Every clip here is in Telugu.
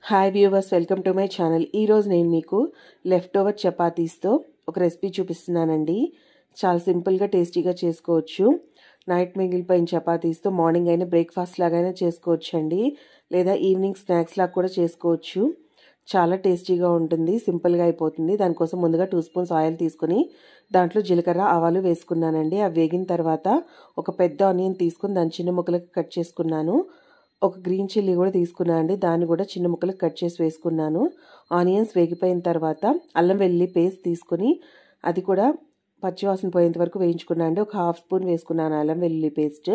Hi viewers, welcome to my channel. ఈరోజు నేను మీకు లెఫ్ట్ ఓవర్ చపాతీస్తో ఒక రెసిపీ చూపిస్తున్నానండి. చాలా సింపుల్గా టేస్టీగా చేసుకోవచ్చు. నైట్ మిగిలిపోయిన చపాతీస్తో మార్నింగ్ అయినా బ్రేక్ఫాస్ట్ లాగైనా చేసుకోవచ్చు అండి, లేదా ఈవినింగ్ స్నాక్స్ లాగా కూడా చేసుకోవచ్చు. చాలా టేస్టీగా ఉంటుంది, సింపుల్గా అయిపోతుంది. దానికోసం ముందుగా 2 స్పూన్స్ ఆయిల్ తీసుకుని దాంట్లో జీలకర్ర ఆవాలు వేసుకున్నానండి. అవి వేగిన తర్వాత ఒక పెద్ద ఆనియన్ తీసుకుని దాన్ని చిన్న ముక్కలకు కట్ చేసుకున్నాను. ఒక గ్రీన్ చిల్లీ కూడా తీసుకున్నాను అండి, దాన్ని కూడా చిన్న ముక్కలకు కట్ చేసి వేసుకున్నాను. ఆనియన్స్ వేగిపోయిన తర్వాత అల్లం వెల్లుల్లి పేస్ట్ తీసుకుని అది కూడా పచ్చివాసన పోయేంత వరకు వేయించుకున్నాను అండి. ఒక 1/2 స్పూన్ వేసుకున్నాను అల్లం వెల్లుల్లి పేస్ట్.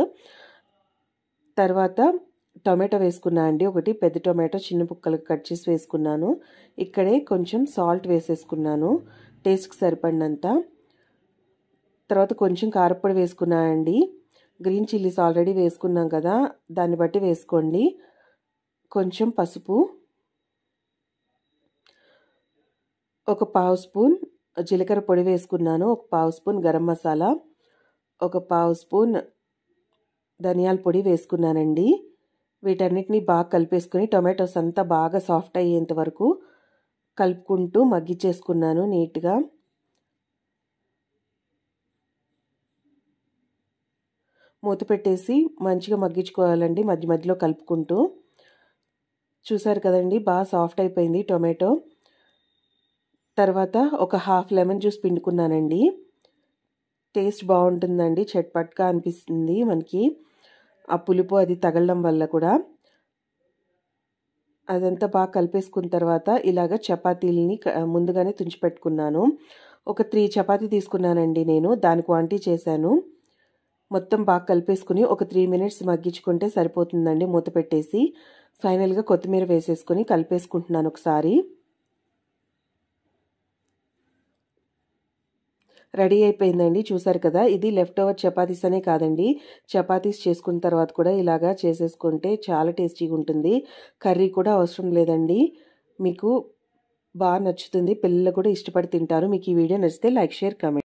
తర్వాత టొమాటో వేసుకున్నాను అండి, ఒకటి పెద్ద టొమాటో చిన్న ముక్కలకు కట్ చేసి వేసుకున్నాను. ఇక్కడే కొంచెం సాల్ట్ వేసేసుకున్నాను టేస్ట్కి సరిపడినంత. తర్వాత కొంచెం కారపొడి వేసుకున్నానండి. గ్రీన్ చిల్లీస్ ఆల్రెడీ వేసుకున్నాం కదా, దాన్ని బట్టి వేసుకోండి. కొంచెం పసుపు, ఒక 1/2 స్పూన్ జీలకర్ర పొడి వేసుకున్నాను, ఒక 1/2 స్పూన్ గరం మసాలా, ఒక 1/2 స్పూన్ ధనియాల పొడి వేసుకున్నానండి. వీటన్నిటిని బాగా కలిపేసుకుని టొమాటోస్ అంతా బాగా సాఫ్ట్ అయ్యేంత వరకు కలుపుకుంటూ మగ్గిచ్చేసుకున్నాను నీట్గా. మూత పెట్టేసి మంచిగా మగ్గించుకోవాలండి, మధ్య మధ్యలో కలుపుకుంటూ. చూసారు కదండి, బాగా సాఫ్ట్ అయిపోయింది టొమాటో. తర్వాత ఒక 1/2 లెమన్ జ్యూస్ పిండుకున్నానండి. టేస్ట్ బాగుంటుందండి, చట్పట్గా అనిపిస్తుంది మనకి ఆ పులుపు అది తగలడం వల్ల కూడా. అదంతా బాగా కలిపేసుకున్న తర్వాత ఇలాగ చపాతీలని ముందుగానే తుంచిపెట్టుకున్నాను. ఒక 3 చపాతీ తీసుకున్నానండి నేను, దాని క్వాంటిటీ చేశాను. మొత్తం బాగా కలిపేసుకుని ఒక 3 మినిట్స్ మగ్గించుకుంటే సరిపోతుందండి మూత పెట్టేసి. ఫైనల్గా కొత్తిమీర వేసేసుకొని కలిపేసుకుంటున్నాను ఒకసారి. రెడీ అయిపోయిందండి, చూసారు కదా. ఇది లెఫ్ట్ ఓవర్ చపాతీస్ అనే కాదండి, చపాతీస్ చేసుకున్న తర్వాత కూడా ఇలాగా చేసేసుకుంటే చాలా టేస్టీగా ఉంటుంది. కర్రీ కూడా అవసరం లేదండి, మీకు బాగా నచ్చుతుంది. పిల్లలు కూడా ఇష్టపడి తింటారు. మీకు ఈ వీడియో నచ్చితే లైక్, షేర్, కామెంట్.